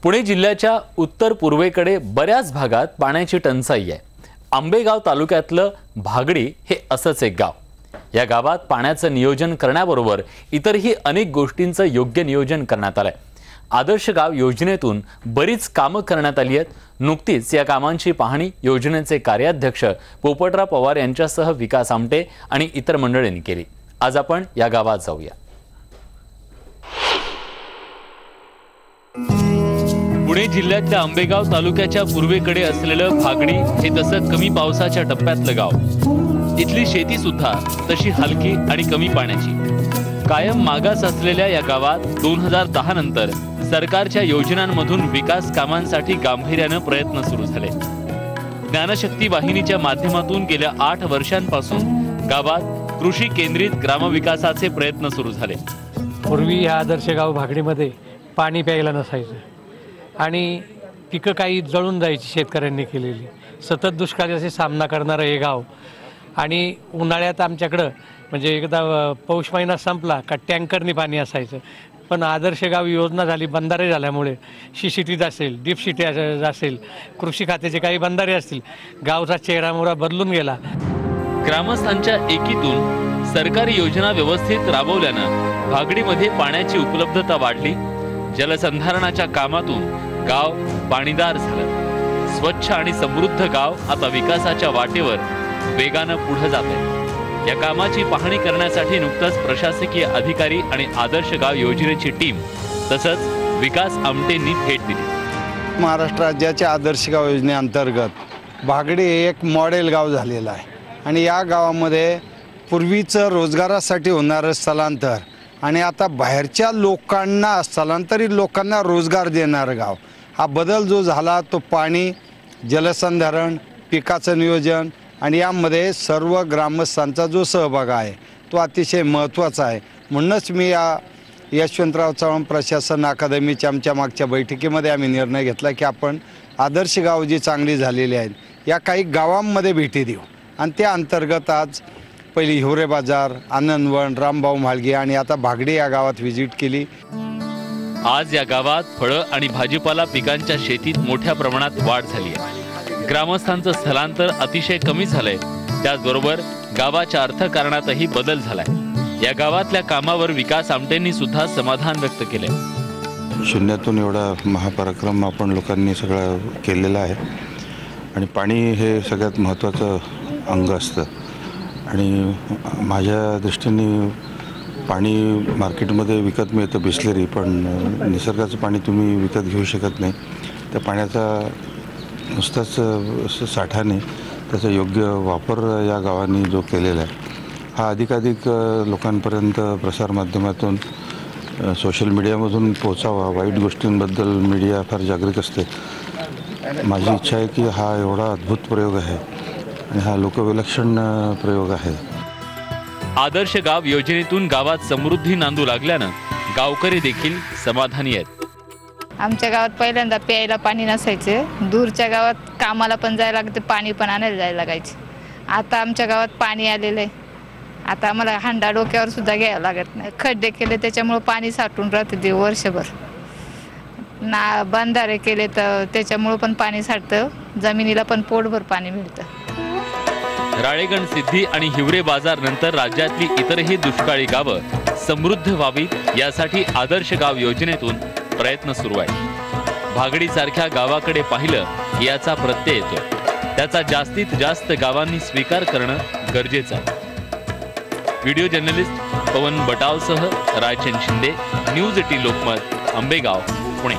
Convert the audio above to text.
पुणे जिल्ह्याच्या उत्तर पूर्वेकडे बऱ्याच भागात पाण्याची टंचाई आहे। आंबेगाव तालुक्यातलं भागडी हे असंच एक गाव। या गावात पाण्याचं नियोजन करण्याबरोबर इतरही अनेक गोष्टींचं योग्य नियोजन करण्यात आलंय। आदर्श गाव योजनेतून बरीच कामं करण्यात आली आहेत। नुकतीच या कामांची पाहणी योजनेचे कार्याध्यक्ष पोपटराव पवार यांच्यासह विकास आमटे आणि इतर मंडळींनी केली। आज आपण या गावात जाऊया। पुणे जिल्ह्यातल्या आंबेगाव तालुक्याच्या पूर्वेकडे असलेलं भागडी हे तसं कमी पावसाच्या टप्प्यातलं गाव। इथली शेती सुद्धा तशी हलकी आणि कमी पाण्याची। कायम मागास असलेल्या या गावात 2010 नंतर सरकारच्या योजनांमधून विकास कामांसाठी गांभीर्याने प्रयत्न सुरू झाले। ज्ञानशक्ती वाहिनीच्या माध्यमातून गेल्या 8 वर्षांपासून गावात कृषी केंद्रित ग्रामविकासाचे प्रयत्न सुरू झाले। पूर्वी या आदर्श गाव भागडीमध्ये पाणी प्यायला नसायचं आणि पिकं काही जळून जायची शेतकऱ्यांनी केलेली। सतत दुष्काळाचा सामना करणारं हे गाव आणि उन्हाळ्यात आमच्याकडं म्हणजे एकदा पौष महिना संपला का टँकरनी पाणी असायचं। पण आदर्श गाव योजना झाली, बंधारे झाल्यामुळे शिशिटीत असेल, डीपशिटी असेल, कृषी खात्याचे काही बंधारे असतील, गावचा चेहरामोहरा बदलून गेला। ग्रामस्थांच्या एकीतून सरकारी योजना व्यवस्थित राबवल्यानं भागडीमध्ये पाण्याची उपलब्धता वाढली। जलसंधारणाच्या कामातून गाव पाणीदार झालं। स्वच्छ आणि समृद्ध गाव आता विकासाच्या वाटेवर वेगानं पुढे जात आहे। या कामाची पाहणी करण्यासाठी नुकताच प्रशासकीय अधिकारी आणि आदर्श गाव योजनेची टीम तसंच विकास आमटेंनी भेट दिली। महाराष्ट्र राज्याच्या आदर्श गाव योजनेअंतर्गत भागडी हे एक मॉडेल गाव झालेलं आहे आणि या गावामध्ये पूर्वीचं रोजगारासाठी होणारं स्थलांतर आणि आता बाहेरच्या लोकांना, स्थलांतरित लोकांना रोजगार देणारं गाव, हा बदल जो झाला तो पाणी, जलसंधारण, पिकाचं नियोजन आणि यामध्ये सर्व ग्रामस्थांचा जो सहभाग आहे तो अतिशय महत्त्वाचा आहे। म्हणूनच मी या यशवंतराव चव्हाण प्रशासन अकादमीच्या आमच्या मागच्या बैठकीमध्ये आम्ही निर्णय घेतला की आपण आदर्श गाव जी चांगली झालेली आहेत या काही गावांमध्ये भेटी देऊ आणि त्या अंतर्गत आज पहिली हिवरे बाजार, आनंदवन, रामभाऊ म्हाळगी आणि आता भागडी या गावात व्हिजिट केली। आज या गावात फळं आणि भाजीपाला पिकांच्या शेतीत मोठ्या प्रमाणात वाढ झाली आहे। ग्रामस्थांचं स्थलांतर अतिशय कमी झालंय। त्याचबरोबर गावाच्या अर्थकारणातही बदल झालाय। या गावातल्या कामावर विकास आमटेंनी सुद्धा समाधान व्यक्त केलंय। शून्यातून एवढा महापराक्रम आपण लोकांनी सगळं केलेला आहे आणि पाणी हे सगळ्यात महत्त्वाचं अंग असतं आणि माझ्या दृष्टीने पाणी मार्केटमध्ये विकत मिळतं बिस्लरी, पण निसर्गाचं पाणी तुम्ही विकत घेऊ शकत नाही। त्या पाण्याचा नुसताच साठाने त्याचा योग्य वापर या गावांनी जो केलेला आहे हा अधिकाधिक लोकांपर्यंत प्रसारमाध्यमातून सोशल मीडियामधून पोहोचावा। वाईट गोष्टींबद्दल मीडिया फार जागृत असते। माझी इच्छा आहे की हा एवढा अद्भुत प्रयोग आहे आणि हा लोकविलक्षण प्रयोग आहे। आदर्श गाव योजनेतून गावात समृद्धी नांदू लागल्यानं गावकरी देखील समाधानी आहेत। आमच्या गावात पहिल्यांदा प्यायला पाणी नसायचे, दूरच्या गावात कामाला पण जायला लागते, पाणी पण आणायला जायला लागायचे। आता आमच्या गावात पाणी आलेलं आहे। आता आम्हाला हांडा डोक्यावर सुद्धा घ्यायला लागत नाही। खड्डे केले त्याच्यामुळे पाणी साठून राहते वर्षभर। बंधारे केले तर त्याच्यामुळे पण पाणी साठतं, जमिनीला पण पोटभर पाणी मिळतं। राळेगण सिद्धी आणि हिवरे बाजार नंतर राज्यातली इतरही दुष्काळी गावं समृद्ध व्हावीत यासाठी आदर्श गाव योजनेतून प्रयत्न सुरू आहे। भागडी सारख्या गावाकडे पाहिलं की याचा प्रत्यय येतो। त्याचा जास्तीत जास्त गावांनी स्वीकार करणं गरजेचं आहे। व्हिडिओ जर्नलिस्ट पवन बटावसह रायचंद शिंदे, न्यूज 18 लोकमत, आंबेगाव, पुणे।